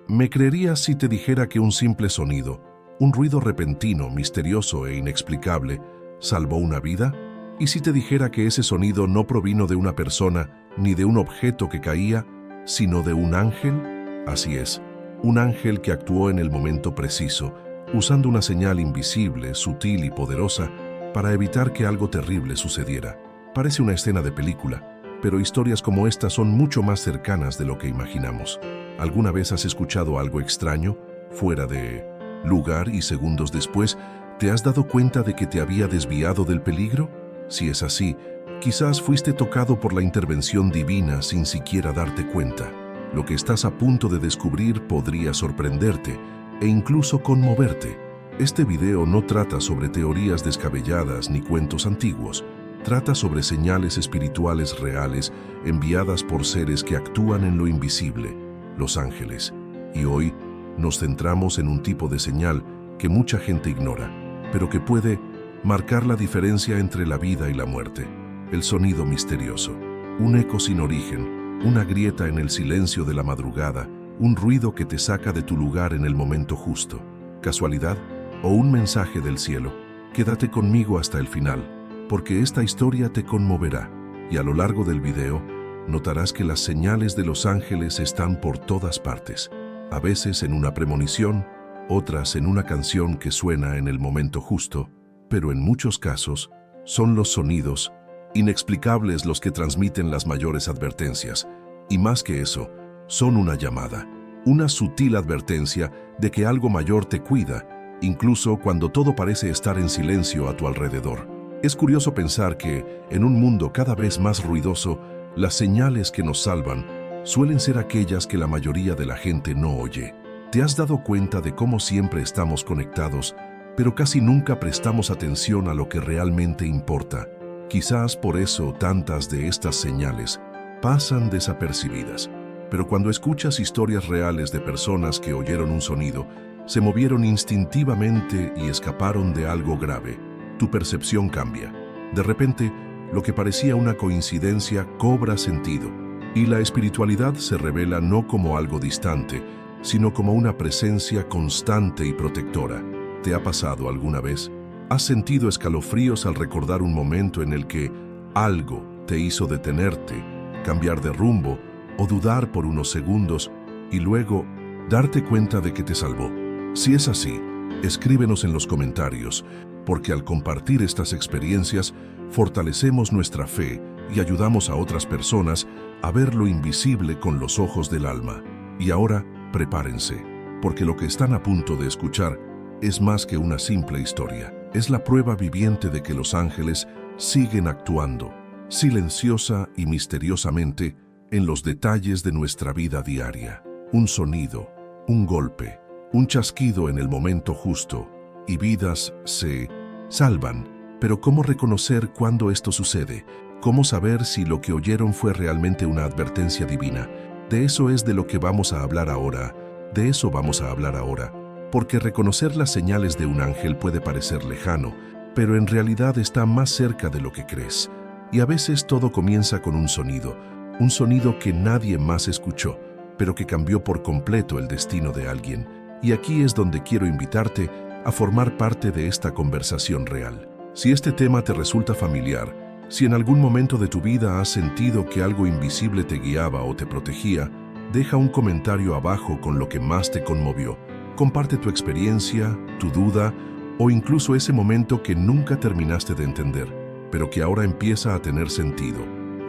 ¿Me creerías si te dijera que un simple sonido, un ruido repentino, misterioso e inexplicable, salvó una vida? ¿Y si te dijera que ese sonido no provino de una persona ni de un objeto que caía, sino de un ángel? Así es, un ángel que actuó en el momento preciso, usando una señal invisible, sutil y poderosa para evitar que algo terrible sucediera. Parece una escena de película, pero historias como esta son mucho más cercanas de lo que imaginamos. ¿Alguna vez has escuchado algo extraño, fuera de lugar y segundos después te has dado cuenta de que te había desviado del peligro? Si es así, quizás fuiste tocado por la intervención divina sin siquiera darte cuenta. Lo que estás a punto de descubrir podría sorprenderte e incluso conmoverte. Este video no trata sobre teorías descabelladas ni cuentos antiguos. Trata sobre señales espirituales reales enviadas por seres que actúan en lo invisible, los ángeles. Y hoy nos centramos en un tipo de señal que mucha gente ignora, pero que puede marcar la diferencia entre la vida y la muerte. El sonido misterioso, un eco sin origen, una grieta en el silencio de la madrugada, un ruido que te saca de tu lugar en el momento justo. ¿Casualidad o un mensaje del cielo? Quédate conmigo hasta el final, porque esta historia te conmoverá, y a lo largo del video notarás que las señales de los ángeles están por todas partes, a veces en una premonición, otras en una canción que suena en el momento justo, pero en muchos casos son los sonidos inexplicables los que transmiten las mayores advertencias, y más que eso, son una llamada, una sutil advertencia de que algo mayor te cuida, incluso cuando todo parece estar en silencio a tu alrededor. Es curioso pensar que, en un mundo cada vez más ruidoso, las señales que nos salvan suelen ser aquellas que la mayoría de la gente no oye. ¿Te has dado cuenta de cómo siempre estamos conectados, pero casi nunca prestamos atención a lo que realmente importa? Quizás por eso tantas de estas señales pasan desapercibidas. Pero cuando escuchas historias reales de personas que oyeron un sonido, se movieron instintivamente y escaparon de algo grave, tu percepción cambia. De repente, lo que parecía una coincidencia cobra sentido, y la espiritualidad se revela no como algo distante, sino como una presencia constante y protectora. ¿Te ha pasado alguna vez? ¿Has sentido escalofríos al recordar un momento en el que algo te hizo detenerte, cambiar de rumbo o dudar por unos segundos y luego darte cuenta de que te salvó? Si es así, escríbenos en los comentarios, porque al compartir estas experiencias fortalecemos nuestra fe y ayudamos a otras personas a ver lo invisible con los ojos del alma. Y ahora, prepárense, porque lo que están a punto de escuchar es más que una simple historia. Es la prueba viviente de que los ángeles siguen actuando, silenciosa y misteriosamente, en los detalles de nuestra vida diaria. Un sonido, un golpe, un chasquido en el momento justo, y vidas se salvan. Pero ¿cómo reconocer cuándo esto sucede? ¿Cómo saber si lo que oyeron fue realmente una advertencia divina? De eso es de lo que vamos a hablar ahora. De eso vamos a hablar ahora. Porque reconocer las señales de un ángel puede parecer lejano, pero en realidad está más cerca de lo que crees. Y a veces todo comienza con un sonido que nadie más escuchó, pero que cambió por completo el destino de alguien. Y aquí es donde quiero invitarte a formar parte de esta conversación real. Si este tema te resulta familiar, si en algún momento de tu vida has sentido que algo invisible te guiaba o te protegía, deja un comentario abajo con lo que más te conmovió. Comparte tu experiencia, tu duda o incluso ese momento que nunca terminaste de entender, pero que ahora empieza a tener sentido.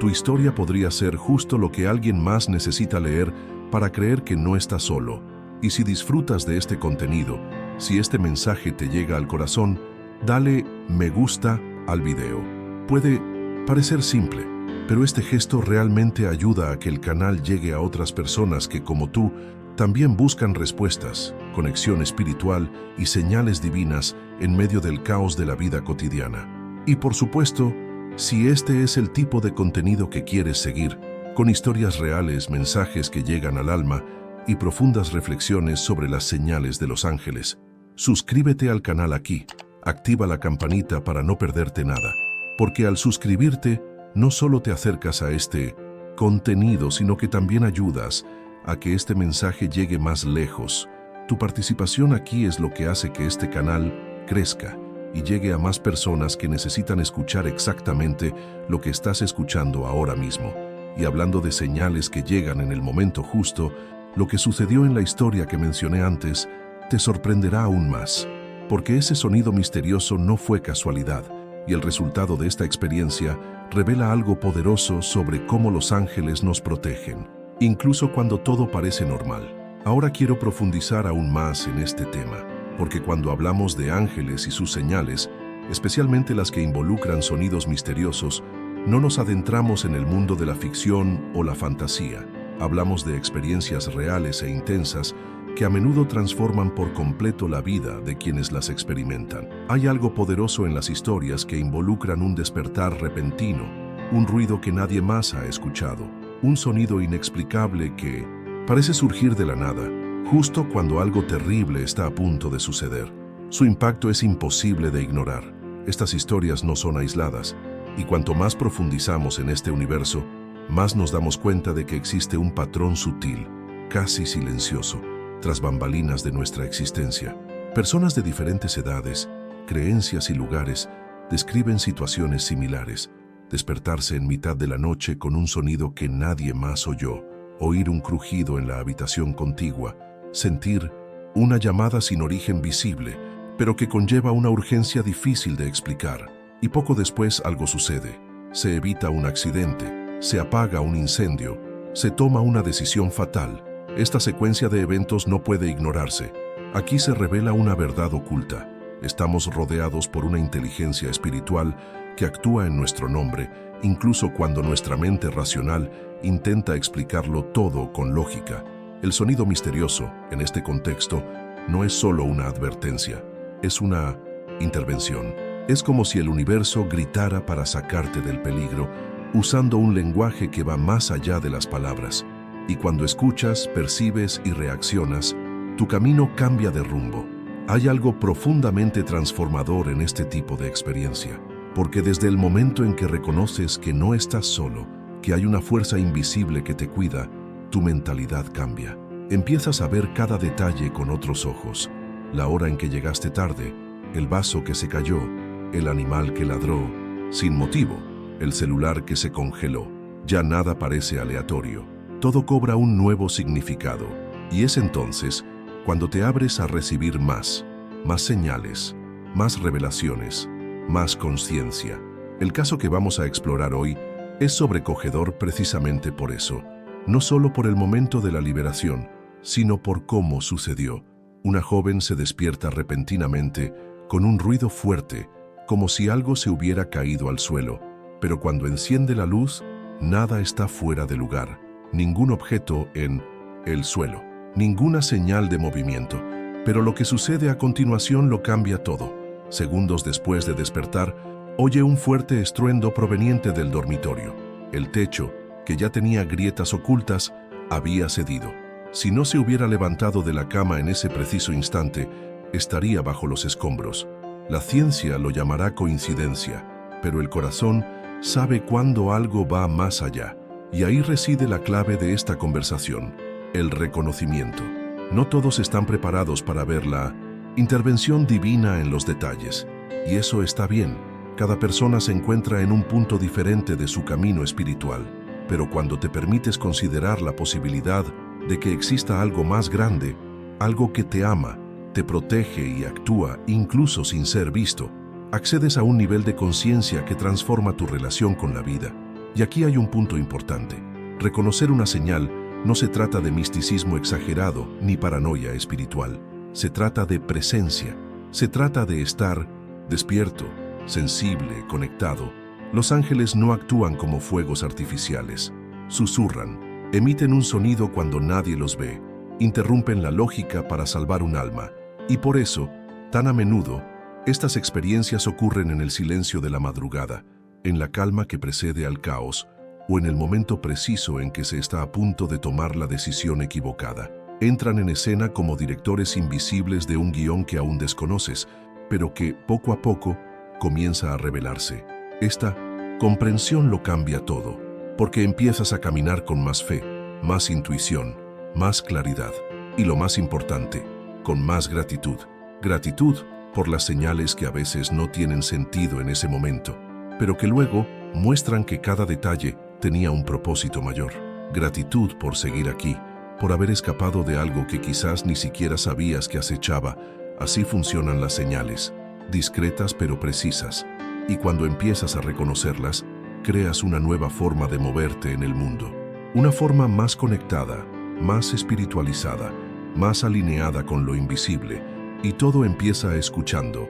Tu historia podría ser justo lo que alguien más necesita leer para creer que no está solo. Y si disfrutas de este contenido, si este mensaje te llega al corazón, dale me gusta al video. Puede parecer simple, pero este gesto realmente ayuda a que el canal llegue a otras personas que, como tú, también buscan respuestas, conexión espiritual y señales divinas en medio del caos de la vida cotidiana. Y por supuesto, si este es el tipo de contenido que quieres seguir, con historias reales, mensajes que llegan al alma y profundas reflexiones sobre las señales de los ángeles, suscríbete al canal aquí, activa la campanita para no perderte nada, porque al suscribirte no solo te acercas a este contenido, sino que también ayudas a que este mensaje llegue más lejos. Tu participación aquí es lo que hace que este canal crezca y llegue a más personas que necesitan escuchar exactamente lo que estás escuchando ahora mismo. Y hablando de señales que llegan en el momento justo, lo que sucedió en la historia que mencioné antes te sorprenderá aún más, porque ese sonido misterioso no fue casualidad, y el resultado de esta experiencia revela algo poderoso sobre cómo los ángeles nos protegen, incluso cuando todo parece normal. Ahora quiero profundizar aún más en este tema, porque cuando hablamos de ángeles y sus señales, especialmente las que involucran sonidos misteriosos, no nos adentramos en el mundo de la ficción o la fantasía. Hablamos de experiencias reales e intensas que a menudo transforman por completo la vida de quienes las experimentan. Hay algo poderoso en las historias que involucran un despertar repentino, un ruido que nadie más ha escuchado, un sonido inexplicable que parece surgir de la nada, justo cuando algo terrible está a punto de suceder. Su impacto es imposible de ignorar. Estas historias no son aisladas, y cuanto más profundizamos en este universo, más nos damos cuenta de que existe un patrón sutil, casi silencioso, tras bambalinas de nuestra existencia. Personas de diferentes edades, creencias y lugares describen situaciones similares: despertarse en mitad de la noche con un sonido que nadie más oyó, oír un crujido en la habitación contigua, sentir una llamada sin origen visible, pero que conlleva una urgencia difícil de explicar. Y poco después algo sucede. Se evita un accidente, se apaga un incendio, se toma una decisión fatal. Esta secuencia de eventos no puede ignorarse. Aquí se revela una verdad oculta. Estamos rodeados por una inteligencia espiritual que actúa en nuestro nombre, incluso cuando nuestra mente racional intenta explicarlo todo con lógica. El sonido misterioso, en este contexto, no es solo una advertencia, es una intervención. Es como si el universo gritara para sacarte del peligro, usando un lenguaje que va más allá de las palabras. Y cuando escuchas, percibes y reaccionas, tu camino cambia de rumbo. Hay algo profundamente transformador en este tipo de experiencia, porque desde el momento en que reconoces que no estás solo, que hay una fuerza invisible que te cuida, tu mentalidad cambia. Empiezas a ver cada detalle con otros ojos. La hora en que llegaste tarde, el vaso que se cayó, el animal que ladró sin motivo, el celular que se congeló. Ya nada parece aleatorio. Todo cobra un nuevo significado. Y es entonces cuando te abres a recibir más señales, más revelaciones, más conciencia. El caso que vamos a explorar hoy es sobrecogedor precisamente por eso. No solo por el momento de la liberación, sino por cómo sucedió. Una joven se despierta repentinamente con un ruido fuerte, como si algo se hubiera caído al suelo, pero cuando enciende la luz, nada está fuera de lugar, ningún objeto en el suelo, ninguna señal de movimiento, pero lo que sucede a continuación lo cambia todo. Segundos después de despertar, oye un fuerte estruendo proveniente del dormitorio. El techo, que ya tenía grietas ocultas, había cedido. Si no se hubiera levantado de la cama en ese preciso instante, estaría bajo los escombros. La ciencia lo llamará coincidencia, pero el corazón sabe cuándo algo va más allá. Y ahí reside la clave de esta conversación, el reconocimiento. No todos están preparados para ver la intervención divina en los detalles. Y eso está bien. Cada persona se encuentra en un punto diferente de su camino espiritual. Pero cuando te permites considerar la posibilidad de que exista algo más grande, algo que te ama, te protege y actúa incluso sin ser visto, accedes a un nivel de conciencia que transforma tu relación con la vida. Y aquí hay un punto importante. Reconocer una señal no se trata de misticismo exagerado ni paranoia espiritual. Se trata de presencia. Se trata de estar despierto, sensible, conectado. Los ángeles no actúan como fuegos artificiales. Susurran, emiten un sonido cuando nadie los ve, interrumpen la lógica para salvar un alma. Y por eso, tan a menudo, estas experiencias ocurren en el silencio de la madrugada, en la calma que precede al caos, o en el momento preciso en que se está a punto de tomar la decisión equivocada. Entran en escena como directores invisibles de un guión que aún desconoces, pero que, poco a poco, comienza a revelarse. Esta comprensión lo cambia todo, porque empiezas a caminar con más fe, más intuición, más claridad y, lo más importante, con más gratitud. Gratitud por las señales que a veces no tienen sentido en ese momento, pero que luego muestran que cada detalle tenía un propósito mayor. Gratitud por seguir aquí, por haber escapado de algo que quizás ni siquiera sabías que acechaba. Así funcionan las señales, discretas pero precisas, y cuando empiezas a reconocerlas, creas una nueva forma de moverte en el mundo. Una forma más conectada, más espiritualizada, más alineada con lo invisible, y todo empieza escuchando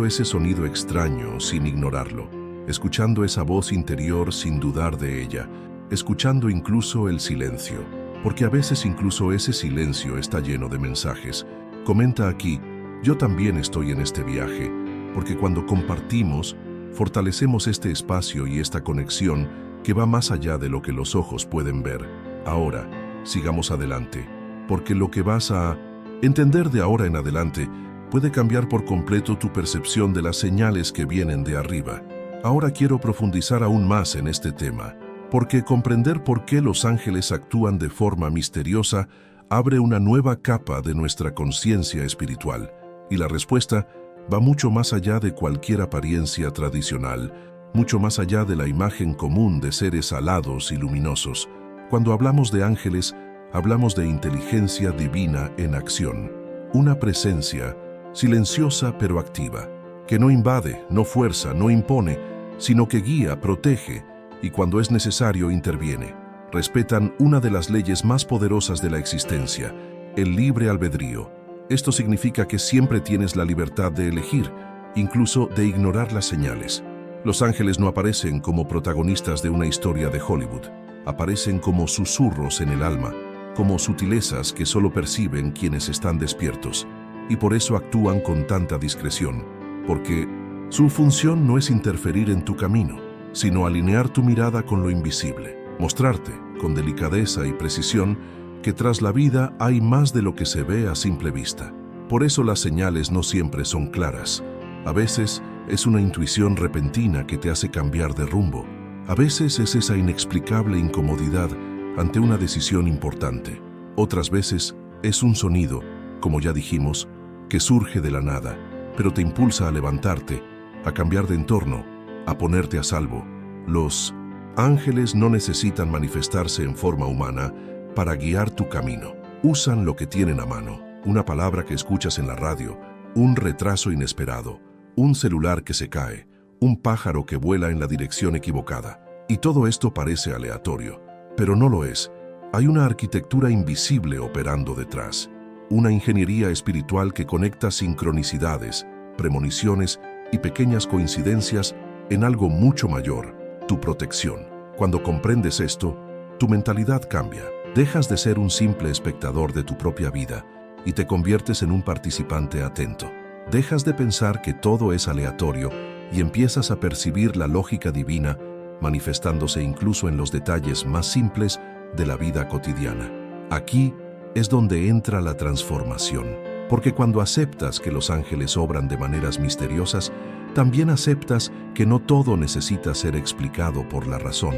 ese sonido extraño sin ignorarlo, escuchando esa voz interior sin dudar de ella, escuchando incluso el silencio, porque a veces incluso ese silencio está lleno de mensajes. Comenta aquí: yo también estoy en este viaje, porque cuando compartimos, fortalecemos este espacio y esta conexión que va más allá de lo que los ojos pueden ver. Ahora, sigamos adelante, porque lo que vas a entender de ahora en adelante puede cambiar por completo tu percepción de las señales que vienen de arriba. Ahora quiero profundizar aún más en este tema, porque comprender por qué los ángeles actúan de forma misteriosa abre una nueva capa de nuestra conciencia espiritual, y la respuesta va mucho más allá de cualquier apariencia tradicional, mucho más allá de la imagen común de seres alados y luminosos. Cuando hablamos de ángeles, hablamos de inteligencia divina en acción, una presencia silenciosa pero activa, que no invade, no fuerza, no impone, sino que guía, protege y cuando es necesario interviene. Respetan una de las leyes más poderosas de la existencia, el libre albedrío. Esto significa que siempre tienes la libertad de elegir, incluso de ignorar las señales. Los ángeles no aparecen como protagonistas de una historia de Hollywood, aparecen como susurros en el alma, como sutilezas que solo perciben quienes están despiertos, y por eso actúan con tanta discreción, porque su función no es interferir en tu camino, sino alinear tu mirada con lo invisible, mostrarte, con delicadeza y precisión, que tras la vida hay más de lo que se ve a simple vista. Por eso las señales no siempre son claras. A veces es una intuición repentina que te hace cambiar de rumbo. A veces es esa inexplicable incomodidad ante una decisión importante. Otras veces es un sonido, como ya dijimos, que surge de la nada, pero te impulsa a levantarte, a cambiar de entorno, a ponerte a salvo. Los ángeles no necesitan manifestarse en forma humana para guiar tu camino. Usan lo que tienen a mano, una palabra que escuchas en la radio, un retraso inesperado, un celular que se cae, un pájaro que vuela en la dirección equivocada. Y todo esto parece aleatorio, pero no lo es. Hay una arquitectura invisible operando detrás, una ingeniería espiritual que conecta sincronicidades, premoniciones y pequeñas coincidencias en algo mucho mayor, tu protección. Cuando comprendes esto, tu mentalidad cambia. Dejas de ser un simple espectador de tu propia vida y te conviertes en un participante atento. Dejas de pensar que todo es aleatorio y empiezas a percibir la lógica divina manifestándose incluso en los detalles más simples de la vida cotidiana. Aquí es donde entra la transformación, porque cuando aceptas que los ángeles obran de maneras misteriosas, también aceptas que no todo necesita ser explicado por la razón,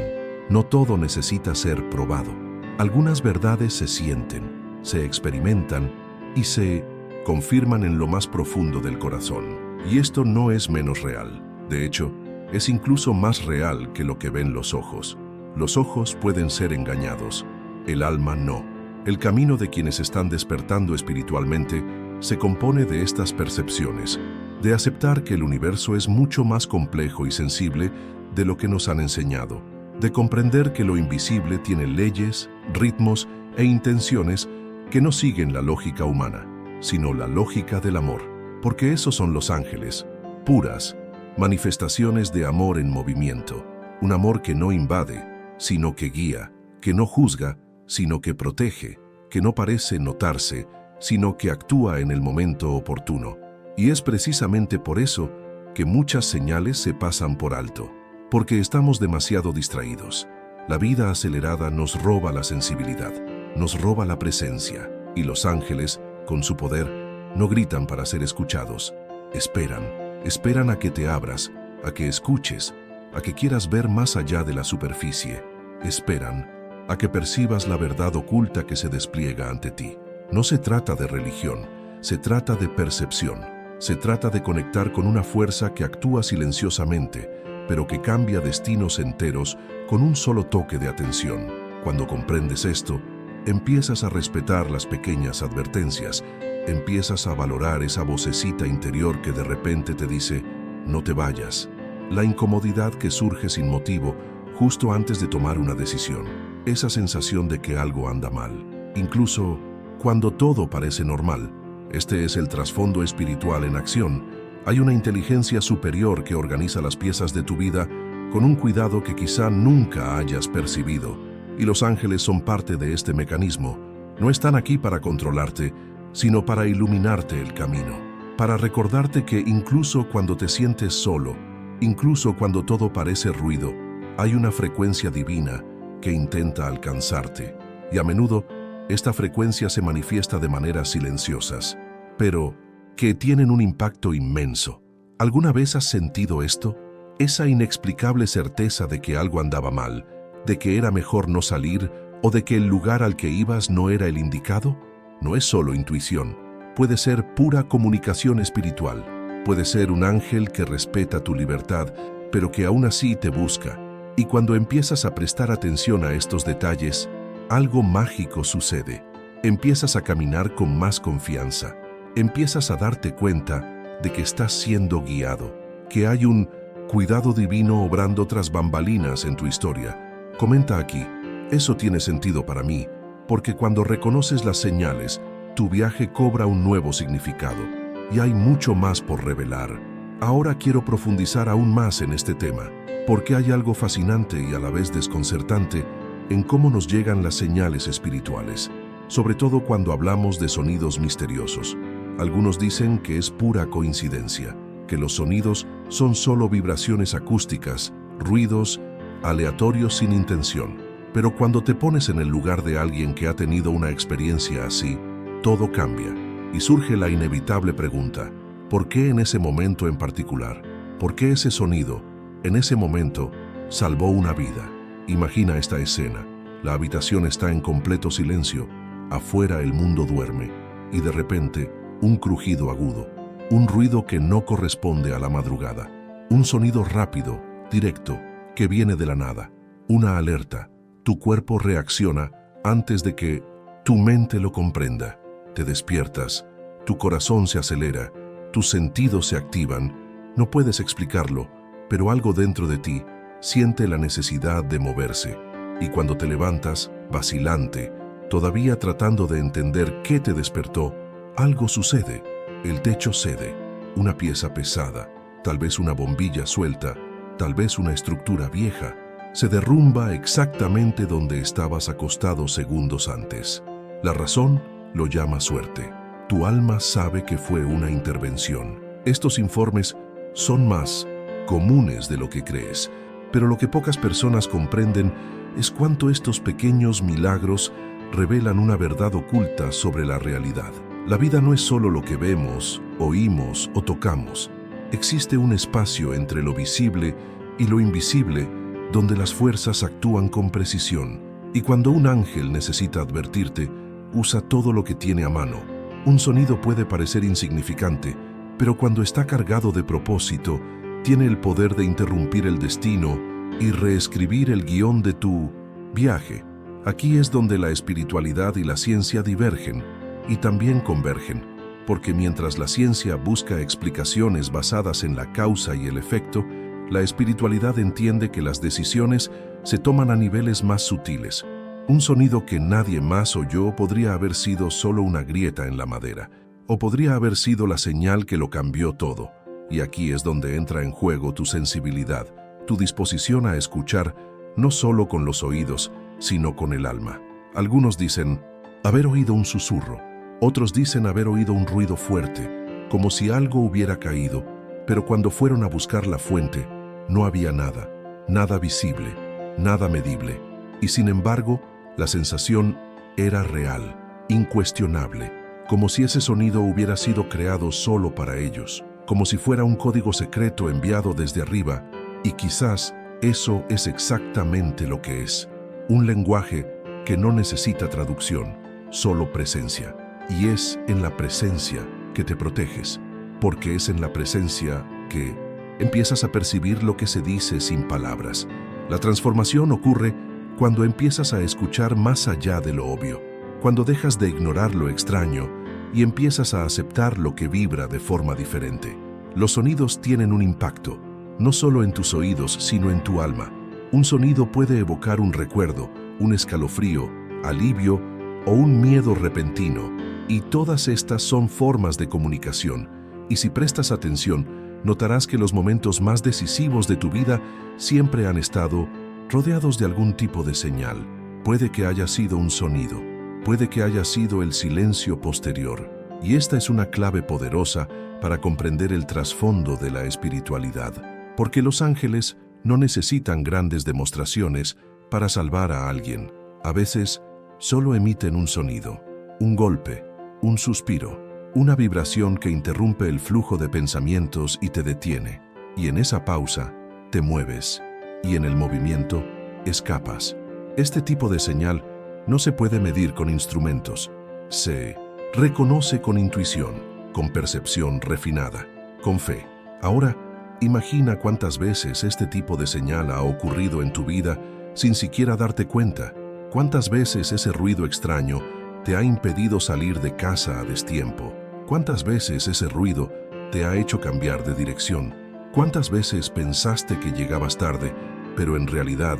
no todo necesita ser probado. Algunas verdades se sienten, se experimentan y se confirman en lo más profundo del corazón. Y esto no es menos real. De hecho, es incluso más real que lo que ven los ojos. Los ojos pueden ser engañados, el alma no. El camino de quienes están despertando espiritualmente se compone de estas percepciones, de aceptar que el universo es mucho más complejo y sensible de lo que nos han enseñado, de comprender que lo invisible tiene leyes, ritmos e intenciones que no siguen la lógica humana, sino la lógica del amor, porque esos son los ángeles, puras manifestaciones de amor en movimiento, un amor que no invade, sino que guía, que no juzga, sino que protege, que no parece notarse, sino que actúa en el momento oportuno. Y es precisamente por eso que muchas señales se pasan por alto, porque estamos demasiado distraídos. La vida acelerada nos roba la sensibilidad, nos roba la presencia, y los ángeles, con su poder, no gritan para ser escuchados. Esperan a que te abras, a que escuches, a que quieras ver más allá de la superficie. Esperan a que percibas la verdad oculta que se despliega ante ti. No se trata de religión, se trata de percepción. Se trata de conectar con una fuerza que actúa silenciosamente, pero que cambia destinos enteros con un solo toque de atención. Cuando comprendes esto, empiezas a respetar las pequeñas advertencias, empiezas a valorar esa vocecita interior que de repente te dice, no te vayas. La incomodidad que surge sin motivo justo antes de tomar una decisión. Esa sensación de que algo anda mal. Incluso cuando todo parece normal. Este es el trasfondo espiritual en acción. Hay una inteligencia superior que organiza las piezas de tu vida con un cuidado que quizá nunca hayas percibido. Y los ángeles son parte de este mecanismo. No están aquí para controlarte, sino para iluminarte el camino. Para recordarte que incluso cuando te sientes solo, incluso cuando todo parece ruido, hay una frecuencia divina que intenta alcanzarte. Y a menudo, esta frecuencia se manifiesta de maneras silenciosas, pero que tienen un impacto inmenso. ¿Alguna vez has sentido esto? Esa inexplicable certeza de que algo andaba mal, de que era mejor no salir o de que el lugar al que ibas no era el indicado. No es solo intuición, puede ser pura comunicación espiritual. Puede ser un ángel que respeta tu libertad, pero que aún así te busca. Y cuando empiezas a prestar atención a estos detalles, algo mágico sucede. Empiezas a caminar con más confianza. Empiezas a darte cuenta de que estás siendo guiado, que hay un cuidado divino obrando tras bambalinas en tu historia. Comenta aquí, eso tiene sentido para mí, porque cuando reconoces las señales, tu viaje cobra un nuevo significado. Y hay mucho más por revelar. Ahora quiero profundizar aún más en este tema, porque hay algo fascinante y a la vez desconcertante en cómo nos llegan las señales espirituales, sobre todo cuando hablamos de sonidos misteriosos. Algunos dicen que es pura coincidencia, que los sonidos son solo vibraciones acústicas, ruidos aleatorios sin intención. Pero cuando te pones en el lugar de alguien que ha tenido una experiencia así, todo cambia y surge la inevitable pregunta, ¿por qué en ese momento en particular? ¿Por qué ese sonido, en ese momento, salvó una vida? Imagina esta escena. La habitación está en completo silencio. Afuera el mundo duerme. Y de repente, un crujido agudo. Un ruido que no corresponde a la madrugada. Un sonido rápido, directo, que viene de la nada. Una alerta. Tu cuerpo reacciona antes de que tu mente lo comprenda. Te despiertas. Tu corazón se acelera. Tus sentidos se activan. No puedes explicarlo, pero algo dentro de ti siente la necesidad de moverse, y cuando te levantas, vacilante, todavía tratando de entender qué te despertó, algo sucede. El techo cede, una pieza pesada, tal vez una bombilla suelta, tal vez una estructura vieja, se derrumba exactamente donde estabas acostado segundos antes. La razón lo llama suerte. Tu alma sabe que fue una intervención. Estos informes son más comunes de lo que crees, pero lo que pocas personas comprenden es cuánto estos pequeños milagros revelan una verdad oculta sobre la realidad. La vida no es solo lo que vemos, oímos o tocamos. Existe un espacio entre lo visible y lo invisible donde las fuerzas actúan con precisión. Y cuando un ángel necesita advertirte, usa todo lo que tiene a mano. Un sonido puede parecer insignificante, pero cuando está cargado de propósito, tiene el poder de interrumpir el destino y reescribir el guión de tu viaje. Aquí es donde la espiritualidad y la ciencia divergen y también convergen, porque mientras la ciencia busca explicaciones basadas en la causa y el efecto, la espiritualidad entiende que las decisiones se toman a niveles más sutiles. Un sonido que nadie más oyó podría haber sido solo una grieta en la madera, o podría haber sido la señal que lo cambió todo. Y aquí es donde entra en juego tu sensibilidad, tu disposición a escuchar no solo con los oídos, sino con el alma. Algunos dicen haber oído un susurro, otros dicen haber oído un ruido fuerte, como si algo hubiera caído, pero cuando fueron a buscar la fuente, no había nada, nada visible, nada medible, y sin embargo, la sensación era real, incuestionable, como si ese sonido hubiera sido creado solo para ellos, como si fuera un código secreto enviado desde arriba, y quizás eso es exactamente lo que es, un lenguaje que no necesita traducción, solo presencia. Y es en la presencia que te proteges, porque es en la presencia que empiezas a percibir lo que se dice sin palabras. La transformación ocurre cuando empiezas a escuchar más allá de lo obvio, cuando dejas de ignorar lo extraño y empiezas a aceptar lo que vibra de forma diferente. Los sonidos tienen un impacto, no solo en tus oídos, sino en tu alma. Un sonido puede evocar un recuerdo, un escalofrío, alivio o un miedo repentino, y todas estas son formas de comunicación. Y si prestas atención, notarás que los momentos más decisivos de tu vida siempre han estado rodeados de algún tipo de señal. Puede que haya sido un sonido, puede que haya sido el silencio posterior. Y esta es una clave poderosa para comprender el trasfondo de la espiritualidad. Porque los ángeles no necesitan grandes demostraciones para salvar a alguien. A veces, solo emiten un sonido, un golpe, un suspiro, una vibración que interrumpe el flujo de pensamientos y te detiene. Y en esa pausa, te mueves. Y en el movimiento, escapas. Este tipo de señal no se puede medir con instrumentos. Se reconoce con intuición, con percepción refinada, con fe. Ahora, imagina cuántas veces este tipo de señal ha ocurrido en tu vida sin siquiera darte cuenta. Cuántas veces ese ruido extraño te ha impedido salir de casa a destiempo. Cuántas veces ese ruido te ha hecho cambiar de dirección. Cuántas veces pensaste que llegabas tarde, pero en realidad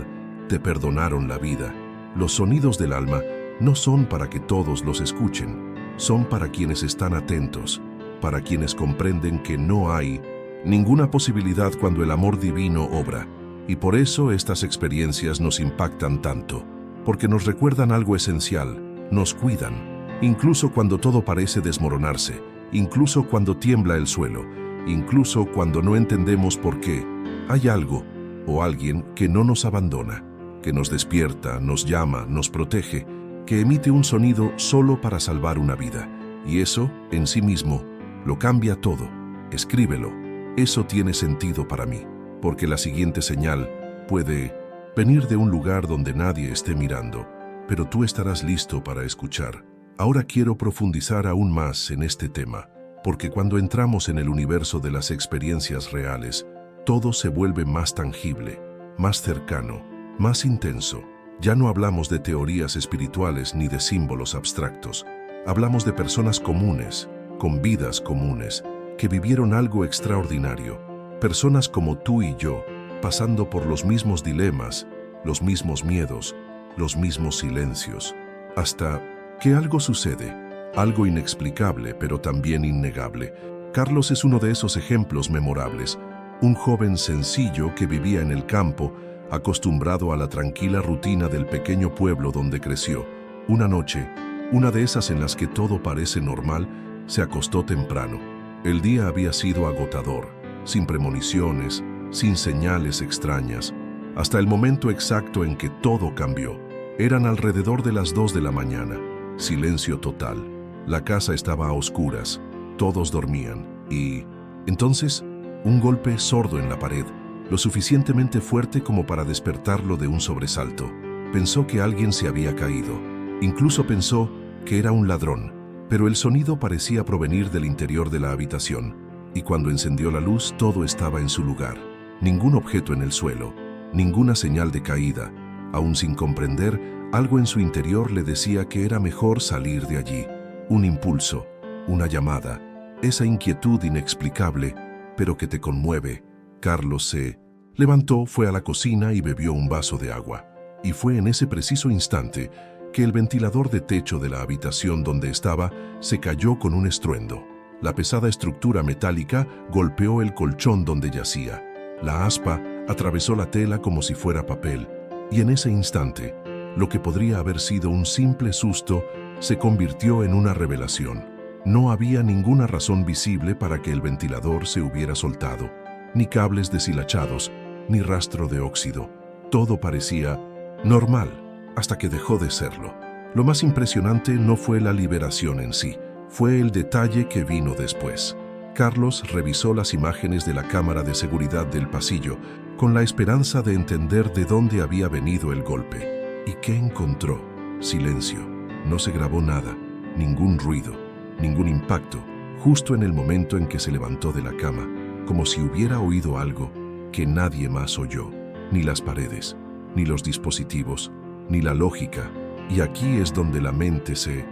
te perdonaron la vida. Los sonidos del alma no son para que todos los escuchen, son para quienes están atentos, para quienes comprenden que no hay ninguna posibilidad cuando el amor divino obra. Y por eso estas experiencias nos impactan tanto, porque nos recuerdan algo esencial, nos cuidan, incluso cuando todo parece desmoronarse, incluso cuando tiembla el suelo, incluso cuando no entendemos por qué. Hay algo o alguien que no nos abandona, que nos despierta, nos llama, nos protege, que emite un sonido solo para salvar una vida. Y eso, en sí mismo, lo cambia todo. Escríbelo. Eso tiene sentido para mí, porque la siguiente señal puede venir de un lugar donde nadie esté mirando, pero tú estarás listo para escuchar. Ahora quiero profundizar aún más en este tema, porque cuando entramos en el universo de las experiencias reales, todo se vuelve más tangible, más cercano, más intenso. Ya no hablamos de teorías espirituales ni de símbolos abstractos. Hablamos de personas comunes, con vidas comunes, que vivieron algo extraordinario. Personas como tú y yo, pasando por los mismos dilemas, los mismos miedos, los mismos silencios, hasta que algo sucede, algo inexplicable pero también innegable. Carlos es uno de esos ejemplos memorables, un joven sencillo que vivía en el campo, acostumbrado a la tranquila rutina del pequeño pueblo donde creció. Una noche, una de esas en las que todo parece normal, se acostó temprano. El día había sido agotador, sin premoniciones, sin señales extrañas, hasta el momento exacto en que todo cambió. Eran alrededor de las 2 de la mañana, silencio total. La casa estaba a oscuras, todos dormían, y entonces, un golpe sordo en la pared, lo suficientemente fuerte como para despertarlo de un sobresalto. Pensó que alguien se había caído. Incluso pensó que era un ladrón, pero el sonido parecía provenir del interior de la habitación, y cuando encendió la luz todo estaba en su lugar. Ningún objeto en el suelo, ninguna señal de caída. Aún sin comprender, algo en su interior le decía que era mejor salir de allí. Un impulso, una llamada, esa inquietud inexplicable, pero que te conmueve. Carlos se levantó, fue a la cocina y bebió un vaso de agua. Y fue en ese preciso instante que el ventilador de techo de la habitación donde estaba se cayó con un estruendo. La pesada estructura metálica golpeó el colchón donde yacía. La aspa atravesó la tela como si fuera papel, y en ese instante, lo que podría haber sido un simple susto se convirtió en una revelación. No había ninguna razón visible para que el ventilador se hubiera soltado, ni cables deshilachados, ni rastro de óxido. Todo parecía normal, hasta que dejó de serlo. Lo más impresionante no fue la liberación en sí, fue el detalle que vino después. Carlos revisó las imágenes de la cámara de seguridad del pasillo, con la esperanza de entender de dónde había venido el golpe. ¿Y qué encontró? Silencio. No se grabó nada, ningún ruido, ningún impacto, justo en el momento en que se levantó de la cama, como si hubiera oído algo que nadie más oyó, ni las paredes, ni los dispositivos, ni la lógica. Y aquí es donde la mente se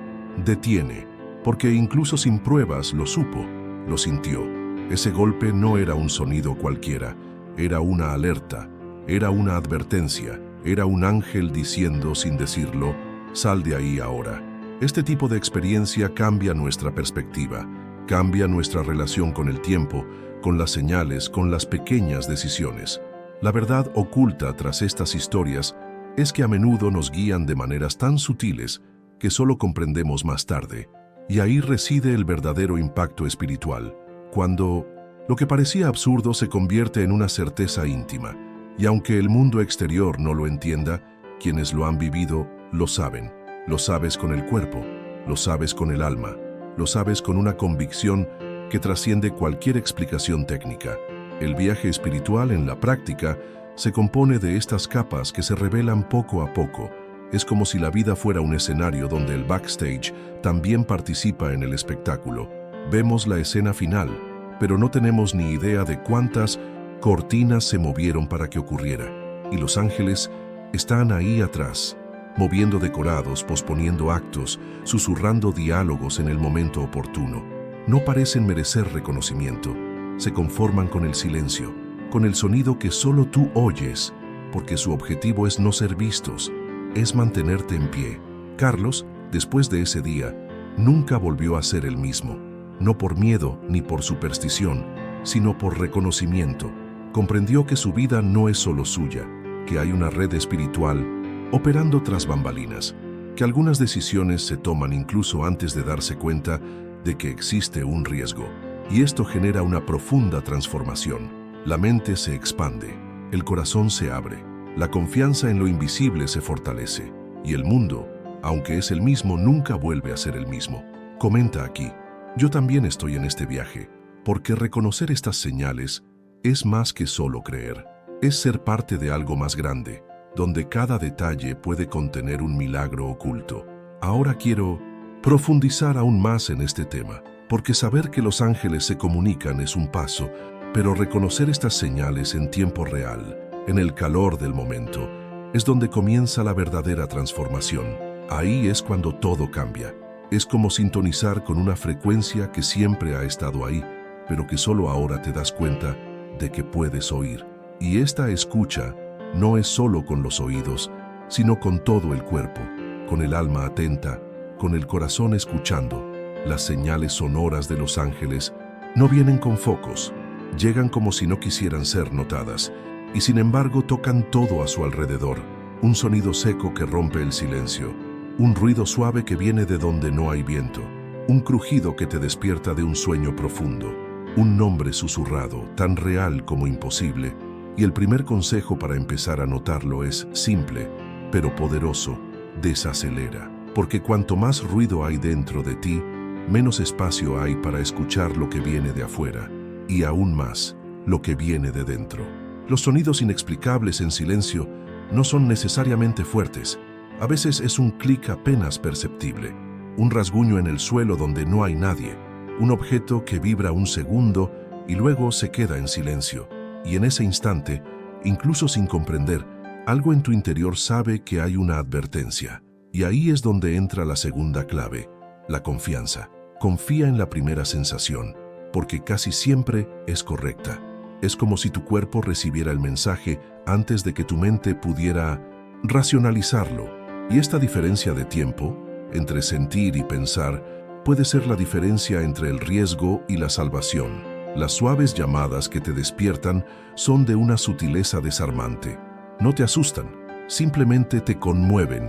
detiene, porque incluso sin pruebas lo supo, lo sintió. Ese golpe no era un sonido cualquiera, era una alerta, era una advertencia, era un ángel diciendo sin decirlo, sal de ahí ahora. Este tipo de experiencia cambia nuestra perspectiva, cambia nuestra relación con el tiempo, con las señales, con las pequeñas decisiones. La verdad oculta tras estas historias es que a menudo nos guían de maneras tan sutiles que solo comprendemos más tarde. Y ahí reside el verdadero impacto espiritual, cuando lo que parecía absurdo se convierte en una certeza íntima. Y aunque el mundo exterior no lo entienda, quienes lo han vivido lo saben. Lo sabes con el cuerpo, lo sabes con el alma, lo sabes con una convicción que trasciende cualquier explicación técnica. El viaje espiritual en la práctica se compone de estas capas que se revelan poco a poco. Es como si la vida fuera un escenario donde el backstage también participa en el espectáculo. Vemos la escena final, pero no tenemos ni idea de cuántas cortinas se movieron para que ocurriera. Y los ángeles están ahí atrás, moviendo decorados, posponiendo actos, susurrando diálogos en el momento oportuno. No parecen merecer reconocimiento, se conforman con el silencio, con el sonido que solo tú oyes, porque su objetivo es no ser vistos, es mantenerte en pie. Carlos, después de ese día, nunca volvió a ser el mismo, no por miedo ni por superstición, sino por reconocimiento. Comprendió que su vida no es solo suya, que hay una red espiritual operando tras bambalinas, que algunas decisiones se toman incluso antes de darse cuenta de que existe un riesgo. Y esto genera una profunda transformación. La mente se expande, el corazón se abre, la confianza en lo invisible se fortalece, y el mundo, aunque es el mismo, nunca vuelve a ser el mismo. Comenta aquí, yo también estoy en este viaje, porque reconocer estas señales es más que solo creer, es ser parte de algo más grande, donde cada detalle puede contener un milagro oculto. Ahora quiero profundizar aún más en este tema, porque saber que los ángeles se comunican es un paso, pero reconocer estas señales en tiempo real, en el calor del momento, es donde comienza la verdadera transformación. Ahí es cuando todo cambia. Es como sintonizar con una frecuencia que siempre ha estado ahí, pero que solo ahora te das cuenta de que puedes oír. Y esta escucha no es solo con los oídos, sino con todo el cuerpo, con el alma atenta, con el corazón escuchando. Las señales sonoras de los ángeles no vienen con focos, llegan como si no quisieran ser notadas, y sin embargo tocan todo a su alrededor. Un sonido seco que rompe el silencio, un ruido suave que viene de donde no hay viento, un crujido que te despierta de un sueño profundo, un nombre susurrado, tan real como imposible. Y el primer consejo para empezar a notarlo es simple, pero poderoso: desacelera, porque cuanto más ruido hay dentro de ti, menos espacio hay para escuchar lo que viene de afuera, y aún más, lo que viene de dentro. Los sonidos inexplicables en silencio no son necesariamente fuertes. A veces es un clic apenas perceptible, un rasguño en el suelo donde no hay nadie, un objeto que vibra un segundo y luego se queda en silencio. Y en ese instante, incluso sin comprender, algo en tu interior sabe que hay una advertencia. Y ahí es donde entra la segunda clave, la confianza. Confía en la primera sensación, porque casi siempre es correcta. Es como si tu cuerpo recibiera el mensaje antes de que tu mente pudiera racionalizarlo. Y esta diferencia de tiempo, entre sentir y pensar, puede ser la diferencia entre el riesgo y la salvación. Las suaves llamadas que te despiertan son de una sutileza desarmante. No te asustan, simplemente te conmueven.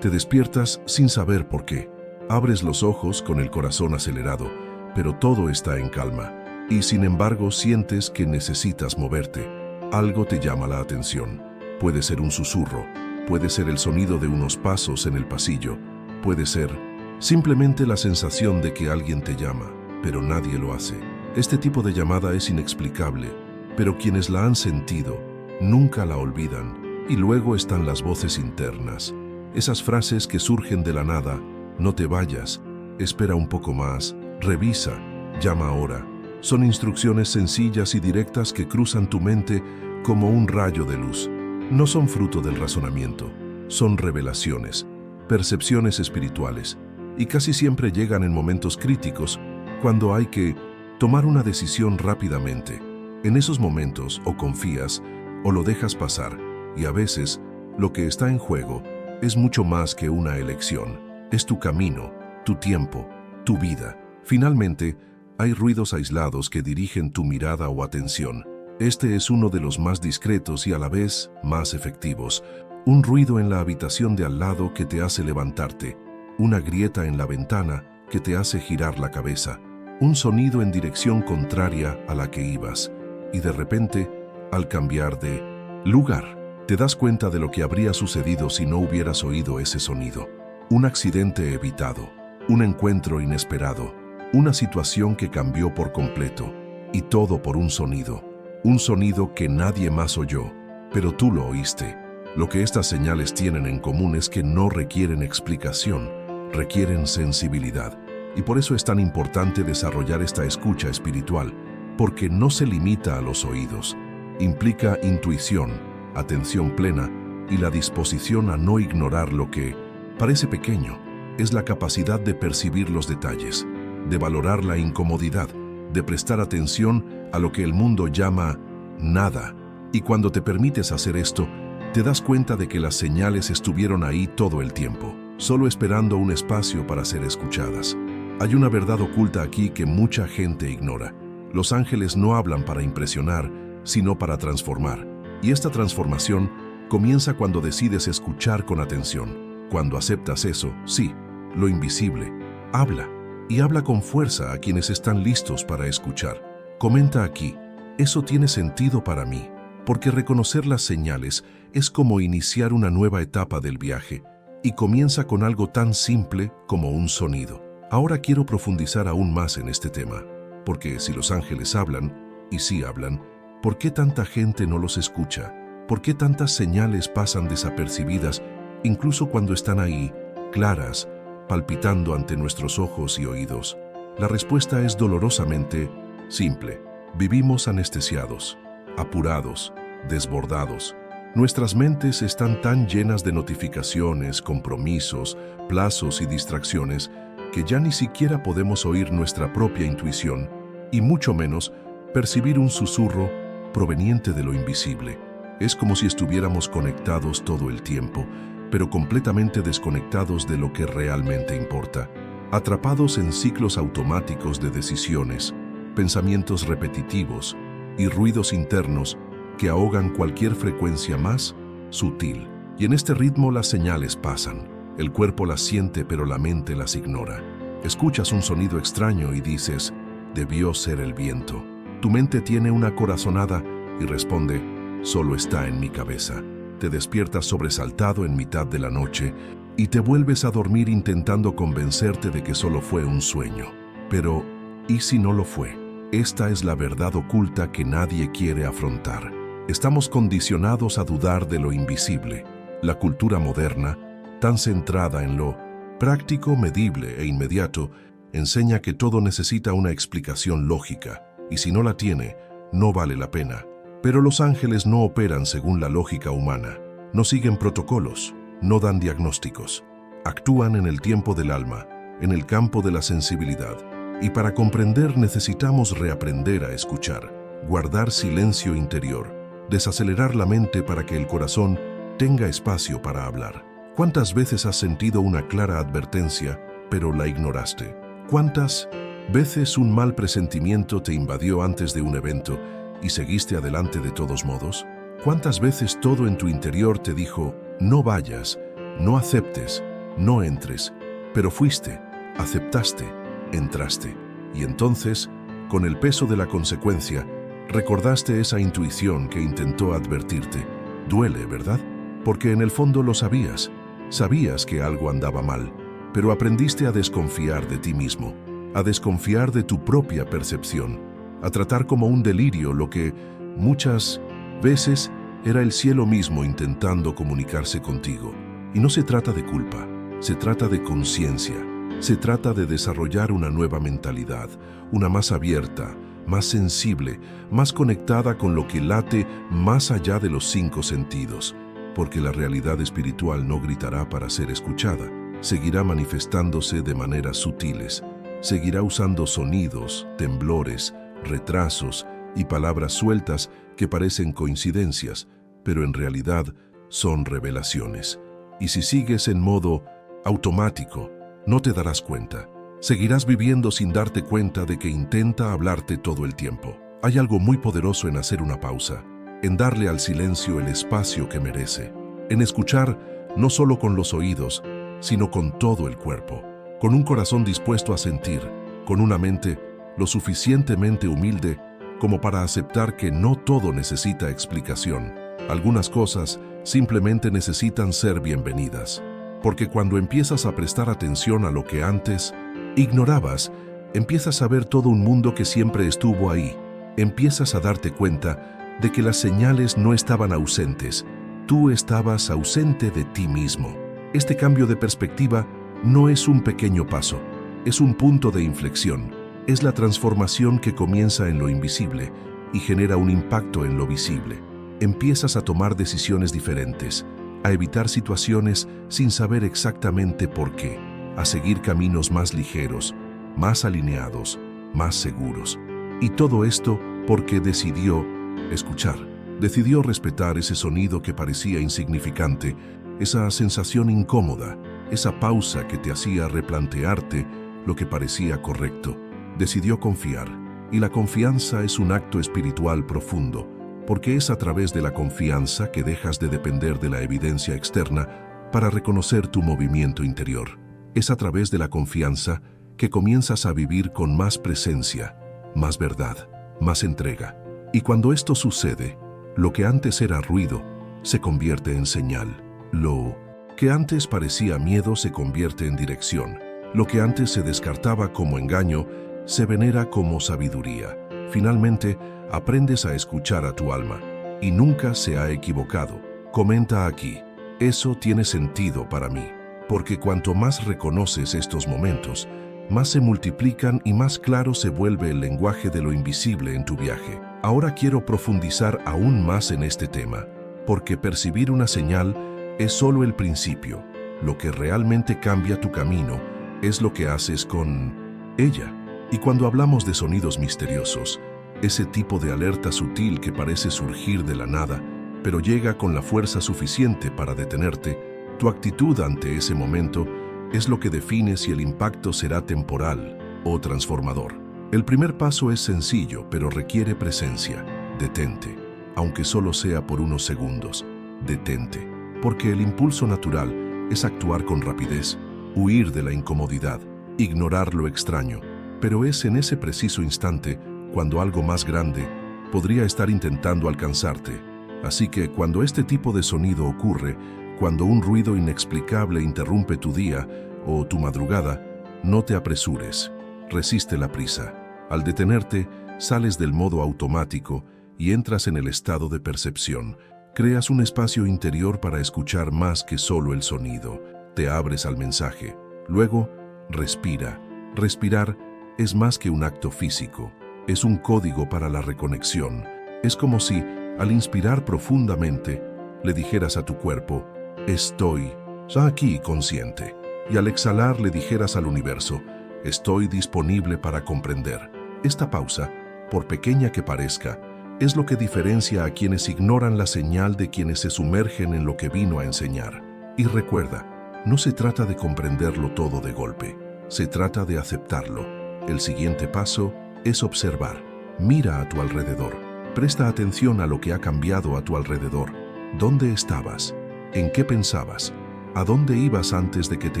Te despiertas sin saber por qué. Abres los ojos con el corazón acelerado, pero todo está en calma. Y sin embargo sientes que necesitas moverte. Algo te llama la atención. Puede ser un susurro, puede ser el sonido de unos pasos en el pasillo, puede ser simplemente la sensación de que alguien te llama, pero nadie lo hace. Este tipo de llamada es inexplicable, pero quienes la han sentido nunca la olvidan. Y luego están las voces internas, Esas frases que surgen de la nada: no te vayas, espera un poco más, revisa, llama ahora. Son instrucciones sencillas y directas que cruzan tu mente como un rayo de luz. No son fruto del razonamiento, son revelaciones, percepciones espirituales, y casi siempre llegan en momentos críticos, cuando hay que tomar una decisión rápidamente. En esos momentos o confías o lo dejas pasar, y a veces lo que está en juego es mucho más que una elección. Es tu camino, tu tiempo, tu vida. Finalmente, hay ruidos aislados que dirigen tu mirada o atención. Este es uno de los más discretos y a la vez más efectivos. Un ruido en la habitación de al lado que te hace levantarte. Una grieta en la ventana que te hace girar la cabeza. Un sonido en dirección contraria a la que ibas. Y de repente, al cambiar de lugar, te das cuenta de lo que habría sucedido si no hubieras oído ese sonido. Un accidente evitado, un encuentro inesperado, una situación que cambió por completo, y todo por un sonido que nadie más oyó, pero tú lo oíste. Lo que estas señales tienen en común es que no requieren explicación, requieren sensibilidad, y por eso es tan importante desarrollar esta escucha espiritual, porque no se limita a los oídos, implica intuición, atención plena y la disposición a no ignorar lo que parece pequeño. Es la capacidad de percibir los detalles, de valorar la incomodidad, de prestar atención a lo que el mundo llama nada. Y cuando te permites hacer esto, te das cuenta de que las señales estuvieron ahí todo el tiempo, solo esperando un espacio para ser escuchadas. Hay una verdad oculta aquí que mucha gente ignora. Los ángeles no hablan para impresionar, sino para transformar. Y esta transformación comienza cuando decides escuchar con atención. Cuando aceptas eso, sí, lo invisible, habla. Y habla con fuerza a quienes están listos para escuchar. Comenta aquí: eso tiene sentido para mí, porque reconocer las señales es como iniciar una nueva etapa del viaje, y comienza con algo tan simple como un sonido. Ahora quiero profundizar aún más en este tema, porque si los ángeles hablan, y sí hablan, ¿por qué tanta gente no los escucha? ¿Por qué tantas señales pasan desapercibidas, incluso cuando están ahí, claras, palpitando ante nuestros ojos y oídos? La respuesta es dolorosamente simple. Vivimos anestesiados, apurados, desbordados. Nuestras mentes están tan llenas de notificaciones, compromisos, plazos y distracciones que ya ni siquiera podemos oír nuestra propia intuición, y mucho menos percibir un susurro proveniente de lo invisible. Es como si estuviéramos conectados todo el tiempo, pero completamente desconectados de lo que realmente importa, atrapados en ciclos automáticos de decisiones, pensamientos repetitivos y ruidos internos que ahogan cualquier frecuencia más sutil. Y en este ritmo las señales pasan. El cuerpo las siente, pero la mente las ignora. Escuchas un sonido extraño y dices: debió ser el viento. Tu mente tiene una corazonada y responde: solo está en mi cabeza. Te despiertas sobresaltado en mitad de la noche y te vuelves a dormir intentando convencerte de que solo fue un sueño. Pero, ¿y si no lo fue? Esta es la verdad oculta que nadie quiere afrontar. Estamos condicionados a dudar de lo invisible. La cultura moderna, tan centrada en lo práctico, medible e inmediato, enseña que todo necesita una explicación lógica, y si no la tiene, no vale la pena. Pero los ángeles no operan según la lógica humana, no siguen protocolos, no dan diagnósticos. Actúan en el tiempo del alma, en el campo de la sensibilidad, y para comprender necesitamos reaprender a escuchar, guardar silencio interior, desacelerar la mente para que el corazón tenga espacio para hablar. ¿Cuántas veces has sentido una clara advertencia, pero la ignoraste? ¿Cuántas veces un mal presentimiento te invadió antes de un evento y seguiste adelante de todos modos? ¿Cuántas veces todo en tu interior te dijo: no vayas, no aceptes, no entres? Pero fuiste, aceptaste, entraste. Y entonces, con el peso de la consecuencia, recordaste esa intuición que intentó advertirte. Duele, ¿verdad? Porque en el fondo lo sabías. Sabías que algo andaba mal, pero aprendiste a desconfiar de ti mismo, a desconfiar de tu propia percepción, a tratar como un delirio lo que muchas veces era el cielo mismo intentando comunicarse contigo. Y no se trata de culpa, se trata de conciencia, se trata de desarrollar una nueva mentalidad, una más abierta, más sensible, más conectada con lo que late más allá de los 5 sentidos, porque la realidad espiritual no gritará para ser escuchada, seguirá manifestándose de maneras sutiles, seguirá usando sonidos, temblores, retrasos y palabras sueltas que parecen coincidencias, pero en realidad son revelaciones. Y si sigues en modo automático, no te darás cuenta. Seguirás viviendo sin darte cuenta de que intenta hablarte todo el tiempo. Hay algo muy poderoso en hacer una pausa, en darle al silencio el espacio que merece, en escuchar no solo con los oídos, sino con todo el cuerpo, con un corazón dispuesto a sentir, con una mente lo suficientemente humilde como para aceptar que no todo necesita explicación. Algunas cosas simplemente necesitan ser bienvenidas, porque cuando empiezas a prestar atención a lo que antes ignorabas, empiezas a ver todo un mundo que siempre estuvo ahí. Empiezas a darte cuenta de que las señales no estaban ausentes, tú estabas ausente de ti mismo. Este cambio de perspectiva no es un pequeño paso, es un punto de inflexión. Es la transformación que comienza en lo invisible y genera un impacto en lo visible. Empiezas a tomar decisiones diferentes, a evitar situaciones sin saber exactamente por qué, a seguir caminos más ligeros, más alineados, más seguros. Y todo esto porque decidió escuchar, decidió respetar ese sonido que parecía insignificante, esa sensación incómoda, esa pausa que te hacía replantearte lo que parecía correcto. Decidió confiar, y la confianza es un acto espiritual profundo, porque es a través de la confianza que dejas de depender de la evidencia externa para reconocer tu movimiento interior. Es a través de la confianza que comienzas a vivir con más presencia, más verdad, más entrega. Y cuando esto sucede, lo que antes era ruido se convierte en señal. Lo que antes parecía miedo se convierte en dirección. Lo que antes se descartaba como engaño se venera como sabiduría. Finalmente, aprendes a escuchar a tu alma y nunca se ha equivocado. Comenta aquí, eso tiene sentido para mí, porque cuanto más reconoces estos momentos, más se multiplican y más claro se vuelve el lenguaje de lo invisible en tu viaje. Ahora quiero profundizar aún más en este tema, porque percibir una señal es solo el principio. Lo que realmente cambia tu camino es lo que haces con ella. Y cuando hablamos de sonidos misteriosos, ese tipo de alerta sutil que parece surgir de la nada, pero llega con la fuerza suficiente para detenerte, tu actitud ante ese momento es lo que define si el impacto será temporal o transformador. El primer paso es sencillo, pero requiere presencia. Detente, aunque solo sea por unos segundos. Detente, porque el impulso natural es actuar con rapidez, huir de la incomodidad, ignorar lo extraño. Pero es en ese preciso instante cuando algo más grande podría estar intentando alcanzarte. Así que cuando este tipo de sonido ocurre, cuando un ruido inexplicable interrumpe tu día o tu madrugada, no te apresures, resiste la prisa. Al detenerte, sales del modo automático y entras en el estado de percepción. Creas un espacio interior para escuchar más que solo el sonido. Te abres al mensaje. Luego, respira. Respirar es más que un acto físico, es un código para la reconexión. Es como si, al inspirar profundamente, le dijeras a tu cuerpo, estoy aquí consciente. Y al exhalar le dijeras al universo, estoy disponible para comprender. Esta pausa, por pequeña que parezca, es lo que diferencia a quienes ignoran la señal de quienes se sumergen en lo que vino a enseñar. Y recuerda, no se trata de comprenderlo todo de golpe, se trata de aceptarlo. El siguiente paso es observar. Mira a tu alrededor. Presta atención a lo que ha cambiado a tu alrededor. ¿Dónde estabas? ¿En qué pensabas? ¿A dónde ibas antes de que te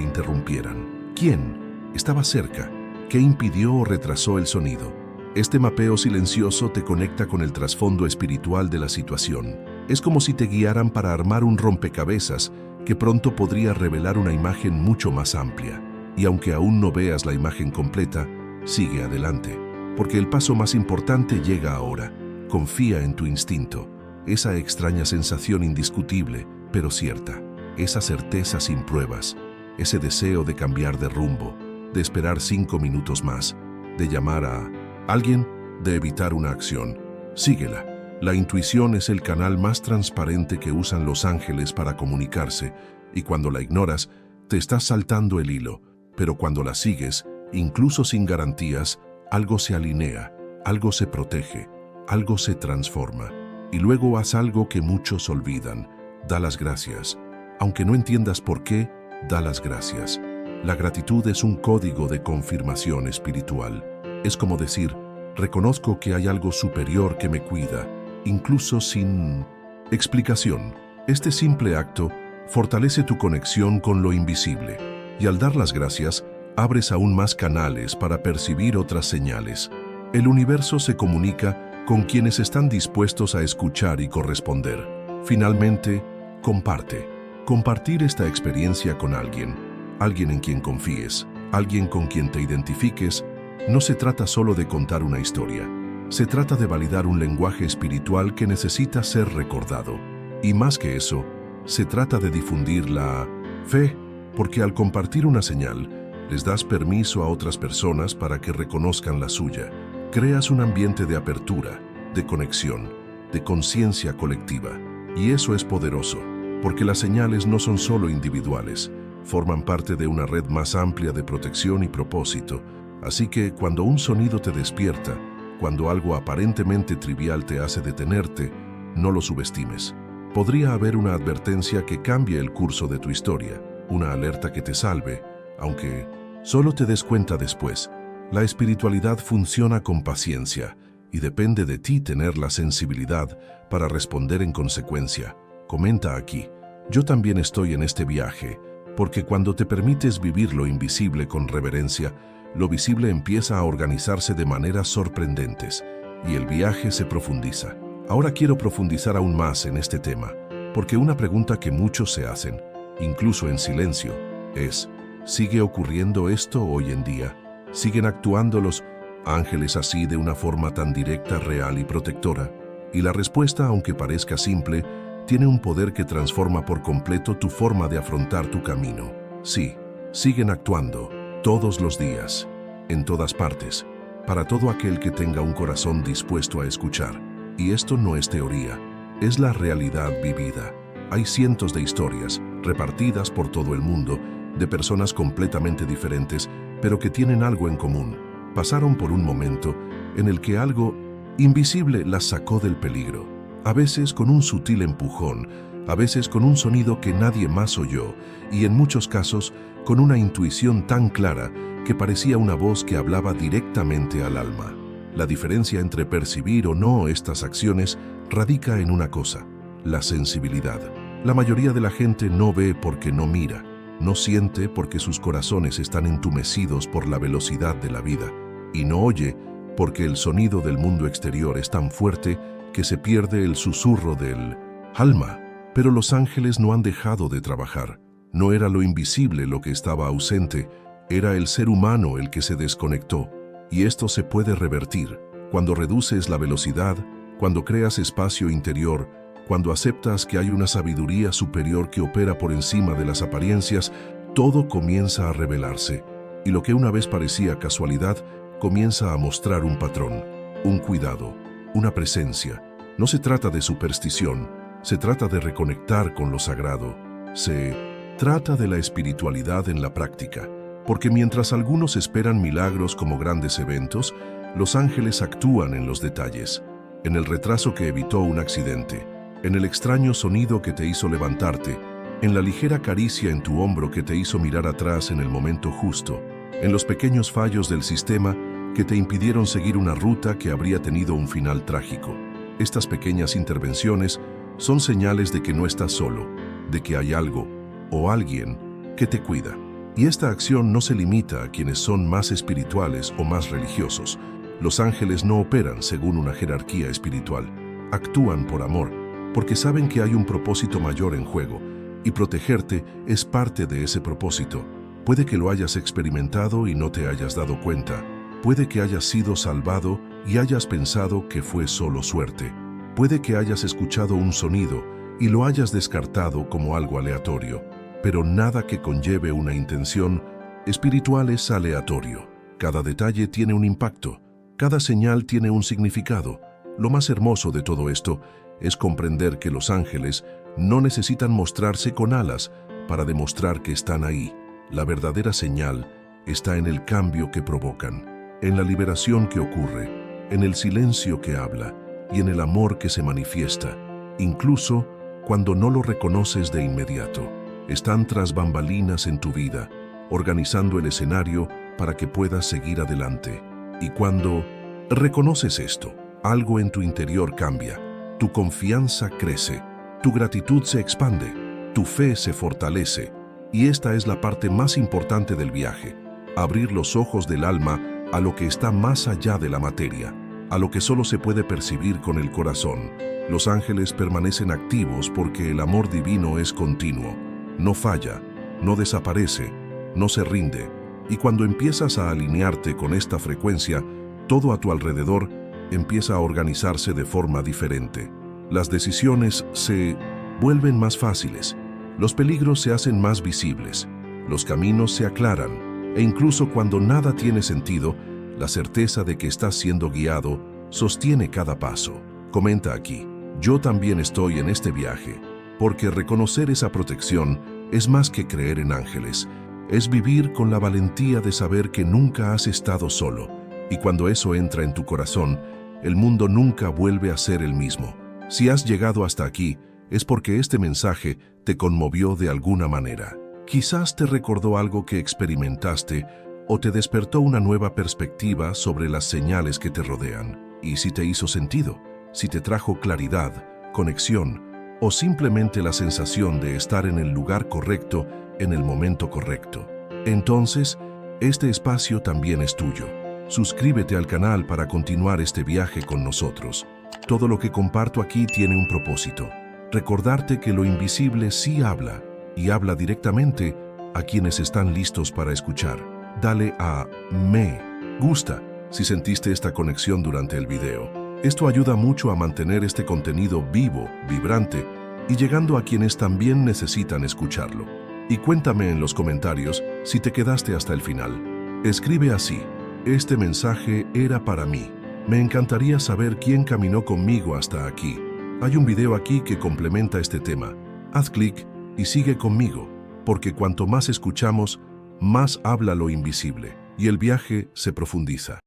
interrumpieran? ¿Quién estaba cerca? ¿Qué impidió o retrasó el sonido? Este mapeo silencioso te conecta con el trasfondo espiritual de la situación. Es como si te guiaran para armar un rompecabezas que pronto podría revelar una imagen mucho más amplia. Y aunque aún no veas la imagen completa, sigue adelante, porque el paso más importante llega ahora. Confía en tu instinto, esa extraña sensación indiscutible, pero cierta. esa certeza sin pruebas, ese deseo de cambiar de rumbo, de esperar 5 minutos más, de llamar a alguien, de evitar una acción. Síguela. La intuición es el canal más transparente que usan los ángeles para comunicarse, y cuando la ignoras, te estás saltando el hilo, pero cuando la sigues, incluso sin garantías, algo se alinea, algo se protege, algo se transforma. Y luego haz algo que muchos olvidan: da las gracias. Aunque no entiendas por qué, da las gracias. La gratitud es un código de confirmación espiritual. Es como decir: reconozco que hay algo superior que me cuida, incluso sin explicación. Este simple acto fortalece tu conexión con lo invisible, y al dar las gracias, abres aún más canales para percibir otras señales. El universo se comunica con quienes están dispuestos a escuchar y corresponder. Finalmente, comparte. Compartir esta experiencia con alguien en quien confíes, alguien con quien te identifiques. No se trata solo de contar una historia. Se trata de validar un lenguaje espiritual que necesita ser recordado. Y más que eso, se trata de difundir la fe, porque al compartir una señal, les das permiso a otras personas para que reconozcan la suya. Creas un ambiente de apertura, de conexión, de conciencia colectiva. Y eso es poderoso, porque las señales no son solo individuales, forman parte de una red más amplia de protección y propósito. Así que cuando un sonido te despierta, cuando algo aparentemente trivial te hace detenerte, no lo subestimes. Podría haber una advertencia que cambie el curso de tu historia, una alerta que te salve, aunque solo te des cuenta después. La espiritualidad funciona con paciencia y depende de ti tener la sensibilidad para responder en consecuencia. Comenta aquí: yo también estoy en este viaje, porque cuando te permites vivir lo invisible con reverencia, lo visible empieza a organizarse de maneras sorprendentes y el viaje se profundiza. Ahora quiero profundizar aún más en este tema, porque una pregunta que muchos se hacen, incluso en silencio, es: ¿sigue ocurriendo esto hoy en día? ¿Siguen actuando los ángeles así de una forma tan directa, real y protectora? Y la respuesta, aunque parezca simple, tiene un poder que transforma por completo tu forma de afrontar tu camino. Sí, siguen actuando, todos los días, en todas partes, para todo aquel que tenga un corazón dispuesto a escuchar. Y esto no es teoría, es la realidad vivida. Hay cientos de historias, repartidas por todo el mundo, de personas completamente diferentes, pero que tienen algo en común. Pasaron por un momento en el que algo invisible las sacó del peligro. A veces con un sutil empujón, a veces con un sonido que nadie más oyó, y en muchos casos con una intuición tan clara que parecía una voz que hablaba directamente al alma. La diferencia entre percibir o no estas acciones radica en una cosa: la sensibilidad. La mayoría de la gente no ve porque no mira, no siente porque sus corazones están entumecidos por la velocidad de la vida, y no oye porque el sonido del mundo exterior es tan fuerte que se pierde el susurro del alma. Pero los ángeles no han dejado de trabajar. No era lo invisible lo que estaba ausente, era el ser humano el que se desconectó. Y esto se puede revertir cuando reduces la velocidad, cuando creas espacio interior, cuando aceptas que hay una sabiduría superior que opera por encima de las apariencias. Todo comienza a revelarse, y lo que una vez parecía casualidad comienza a mostrar un patrón, un cuidado, una presencia. No se trata de superstición, se trata de reconectar con lo sagrado. Se trata de la espiritualidad en la práctica, porque mientras algunos esperan milagros como grandes eventos, los ángeles actúan en los detalles, en el retraso que evitó un accidente, en el extraño sonido que te hizo levantarte, en la ligera caricia en tu hombro que te hizo mirar atrás en el momento justo, en los pequeños fallos del sistema que te impidieron seguir una ruta que habría tenido un final trágico. Estas pequeñas intervenciones son señales de que no estás solo, de que hay algo o alguien que te cuida. Y esta acción no se limita a quienes son más espirituales o más religiosos. Los ángeles no operan según una jerarquía espiritual. Actúan por amor, porque saben que hay un propósito mayor en juego, y protegerte es parte de ese propósito. Puede que lo hayas experimentado y no te hayas dado cuenta. Puede que hayas sido salvado y hayas pensado que fue solo suerte. Puede que hayas escuchado un sonido y lo hayas descartado como algo aleatorio, pero nada que conlleve una intención espiritual es aleatorio. Cada detalle tiene un impacto, cada señal tiene un significado. Lo más hermoso de todo esto es comprender que los ángeles no necesitan mostrarse con alas para demostrar que están ahí. La verdadera señal está en el cambio que provocan, en la liberación que ocurre, en el silencio que habla y en el amor que se manifiesta, incluso cuando no lo reconoces de inmediato. Están tras bambalinas en tu vida, organizando el escenario para que puedas seguir adelante. Y cuando reconoces esto, algo en tu interior cambia, tu confianza crece, tu gratitud se expande, tu fe se fortalece. Y esta es la parte más importante del viaje, abrir los ojos del alma a lo que está más allá de la materia, a lo que solo se puede percibir con el corazón. Los ángeles permanecen activos porque el amor divino es continuo, no falla, no desaparece, no se rinde. Y cuando empiezas a alinearte con esta frecuencia, todo a tu alrededor empieza a organizarse de forma diferente. Las decisiones se vuelven más fáciles, los peligros se hacen más visibles, los caminos se aclaran, e incluso cuando nada tiene sentido, la certeza de que estás siendo guiado sostiene cada paso. Comenta aquí: yo también estoy en este viaje, porque reconocer esa protección es más que creer en ángeles, es vivir con la valentía de saber que nunca has estado solo, y cuando eso entra en tu corazón, el mundo nunca vuelve a ser el mismo. Si has llegado hasta aquí, es porque este mensaje te conmovió de alguna manera. Quizás te recordó algo que experimentaste o te despertó una nueva perspectiva sobre las señales que te rodean. Y si te hizo sentido, si te trajo claridad, conexión o simplemente la sensación de estar en el lugar correcto en el momento correcto, entonces este espacio también es tuyo. Suscríbete al canal para continuar este viaje con nosotros. Todo lo que comparto aquí tiene un propósito: recordarte que lo invisible sí habla, y habla directamente a quienes están listos para escuchar. Dale a me gusta si sentiste esta conexión durante el video. Esto ayuda mucho a mantener este contenido vivo, vibrante y llegando a quienes también necesitan escucharlo. Y cuéntame en los comentarios si te quedaste hasta el final. Escribe así: este mensaje era para mí. Me encantaría saber quién caminó conmigo hasta aquí. Hay un video aquí que complementa este tema. Haz clic y sigue conmigo, porque cuanto más escuchamos, más habla lo invisible, y el viaje se profundiza.